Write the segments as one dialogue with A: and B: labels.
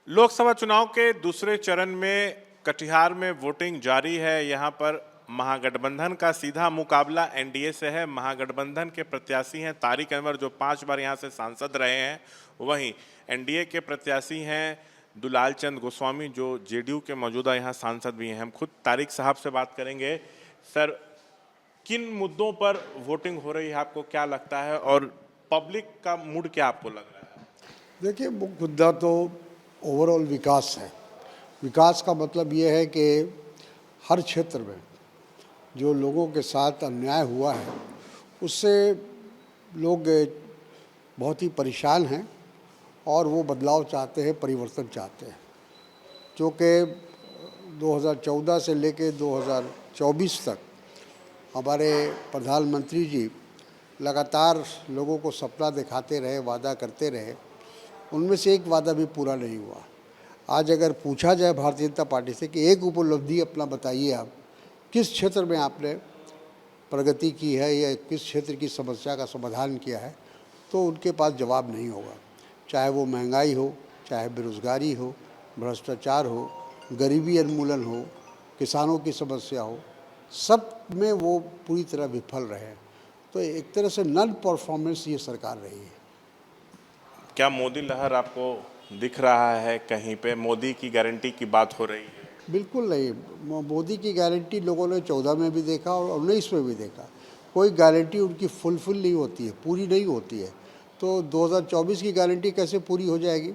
A: लोकसभा चुनाव के दूसरे चरण में कटिहार में वोटिंग जारी है। यहां पर महागठबंधन का सीधा मुकाबला एनडीए से है। महागठबंधन के प्रत्याशी हैं तारिक अनवर, जो 5 बार यहां से सांसद रहे हैं। वहीं एनडीए के प्रत्याशी हैं दुलाल चंद गोस्वामी, जो जेडीयू के मौजूदा यहां सांसद भी हैं। हम खुद तारिक साहब से बात करेंगे। सर, किन मुद्दों पर वोटिंग हो रही है, आपको क्या लगता है, और पब्लिक का मूड क्या आपको लग रहा है?
B: देखिए, मुद्दा तो ओवरऑल विकास है। विकास का मतलब ये है कि हर क्षेत्र में जो लोगों के साथ अन्याय हुआ है उससे लोग बहुत ही परेशान हैं और वो बदलाव चाहते हैं, परिवर्तन चाहते हैं। जो कि 2014 से लेकर 2024 तक हमारे प्रधानमंत्री जी लगातार लोगों को सपना दिखाते रहे, वादा करते रहे। उनमें से एक वादा भी पूरा नहीं हुआ। आज अगर पूछा जाए भारतीय जनता पार्टी से कि एक उपलब्धि अपना बताइए, आप किस क्षेत्र में आपने प्रगति की है या किस क्षेत्र की समस्या का समाधान किया है, तो उनके पास जवाब नहीं होगा। चाहे वो महंगाई हो, चाहे बेरोजगारी हो, भ्रष्टाचार हो, गरीबी उन्मूलन हो, किसानों की समस्या हो, सब में वो पूरी तरह विफल रहे हैं। तो एक तरह से नॉन परफॉर्मेंस ये सरकार रही है।
A: क्या मोदी लहर आपको दिख रहा है कहीं पे? मोदी की गारंटी की बात हो रही है?
B: बिल्कुल नहीं। मोदी की गारंटी लोगों ने 14 में भी देखा और 19 में भी देखा। कोई गारंटी उनकी फुलफिल नहीं होती है, पूरी नहीं होती है। तो 2024 की गारंटी कैसे पूरी हो जाएगी?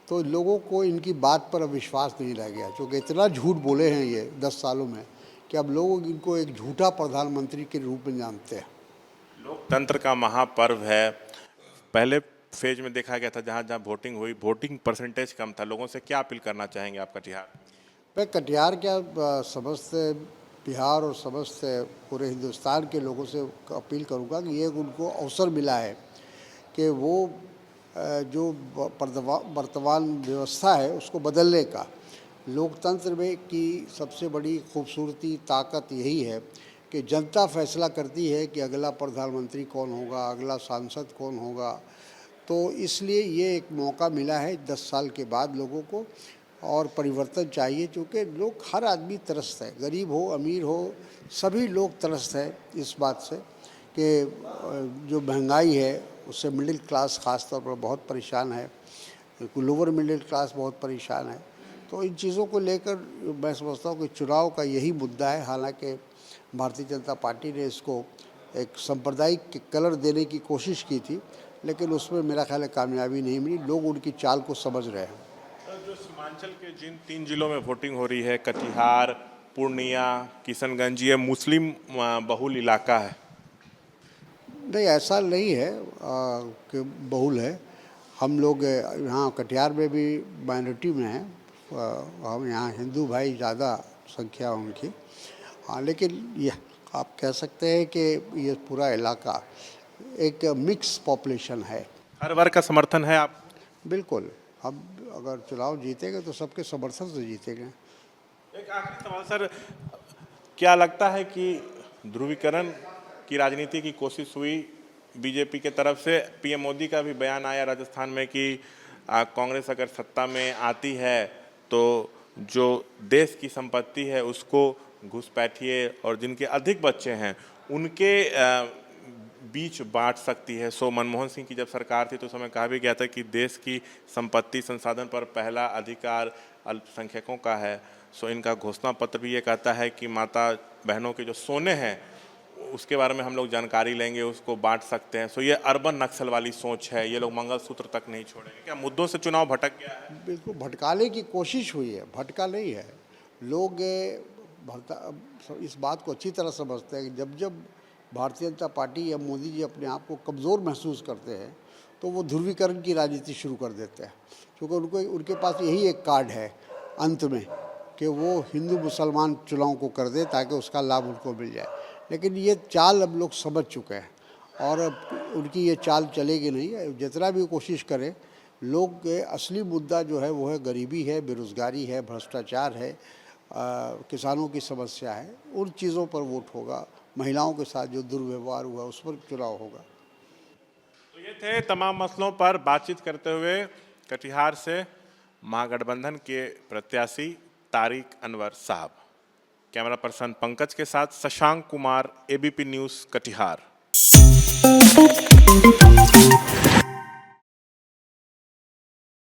B: तो लोगों को इनकी बात पर अब विश्वास नहीं रह गया, क्योंकि इतना झूठ बोले हैं ये 10 सालों में कि अब लोग इनको एक झूठा प्रधानमंत्री के रूप में जानते हैं।
A: लोकतंत्र का महापर्व है। पहले फेज में देखा गया था, जहां जहां वोटिंग हुई, वोटिंग परसेंटेज कम था। लोगों से क्या अपील करना चाहेंगे आप कटिहार?
B: मैं कटिहार क्या समस्त बिहार और समस्त पूरे हिंदुस्तान के लोगों से अपील करूंगा कि ये उनको अवसर मिला है कि वो जो वर्तमान व्यवस्था है उसको बदलने का। लोकतंत्र में की सबसे बड़ी खूबसूरती, ताकत यही है कि जनता फैसला करती है कि अगला प्रधानमंत्री कौन होगा, अगला सांसद कौन होगा। तो इसलिए ये एक मौका मिला है 10 साल के बाद लोगों को, और परिवर्तन चाहिए। क्योंकि लोग, हर आदमी त्रस्त है, गरीब हो अमीर हो, सभी लोग त्रस्त हैं इस बात से कि जो महंगाई है उससे मिडिल क्लास ख़ास तौर पर बहुत परेशान है, लोअर मिडिल क्लास बहुत परेशान है। तो इन चीज़ों को लेकर मैं समझता हूँ कि चुनाव का यही मुद्दा है। हालांकि भारतीय जनता पार्टी ने इसको एक सांप्रदायिक कलर देने की कोशिश की थी, लेकिन उसमें मेरा ख्याल है कामयाबी नहीं मिली। लोग उनकी चाल को समझ रहे हैं।
A: जो सीमांचल के जिन 3 जिलों में वोटिंग हो रही है, कटिहार, पूर्णिया, किशनगंज, ये मुस्लिम बहुल इलाका है।
B: नहीं, ऐसा नहीं है कि बहुल है। हम लोग यहाँ कटिहार में भी माइनॉरिटी में हैं। हम यहाँ हिंदू भाई ज़्यादा संख्या उनकी। हाँ, लेकिन ये आप कह सकते हैं कि ये पूरा इलाका एक मिक्स पॉपुलेशन है।
A: हर वर्ग का समर्थन है आप?
B: बिल्कुल। हम अगर चुनाव जीतेंगे तो सबके समर्थन से जीतेंगे।
A: एक आखिरी सवाल सर, क्या लगता है कि ध्रुवीकरण की राजनीति की कोशिश हुई बीजेपी के तरफ से? पीएम मोदी का भी बयान आया राजस्थान में कि कांग्रेस अगर सत्ता में आती है तो जो देश की संपत्ति है उसको घुसपैठिए और जिनके अधिक बच्चे हैं उनके बीच बांट सकती है। सो मनमोहन सिंह की जब सरकार थी तो उस समय कहा भी गया था कि देश की संपत्ति संसाधन पर पहला अधिकार अल्पसंख्यकों का है। सो इनका घोषणा पत्र भी ये कहता है कि माता बहनों के जो सोने हैं उसके बारे में हम लोग जानकारी लेंगे, उसको बांट सकते हैं। सो ये अर्बन नक्सल वाली सोच है, ये लोग मंगलसूत्र तक नहीं छोड़ेंगे। क्या मुद्दों से चुनाव भटक गया है?
B: बिल्कुल भटकाने की कोशिश हुई है, भटका नहीं है। लोग इस बात को अच्छी तरह समझते हैं कि जब जब भारतीय जनता पार्टी या मोदी जी अपने आप को कमज़ोर महसूस करते हैं तो वो ध्रुवीकरण की राजनीति शुरू कर देते हैं। क्योंकि उनके पास यही एक कार्ड है अंत में कि वो हिंदू मुसलमान चुनाव को कर दे ताकि उसका लाभ उनको मिल जाए। लेकिन ये चाल अब लोग समझ चुके हैं और अब उनकी ये चाल चलेगी नहीं। जितना भी कोशिश करें, लोग के असली मुद्दा जो है वो है गरीबी है, बेरोज़गारी है, भ्रष्टाचार है, किसानों की समस्या है। उन चीज़ों पर वोट होगा। महिलाओं के साथ जो दुर्व्यवहार हुआ उस पर चुनाव होगा।
A: तो ये थे तमाम मसलों पर बातचीत करते हुए कटिहार से महागठबंधन के प्रत्याशी तारिक अनवर साहब। कैमरा पर्सन पंकज के साथ शशांक कुमार, एबीपी न्यूज़ कटिहार।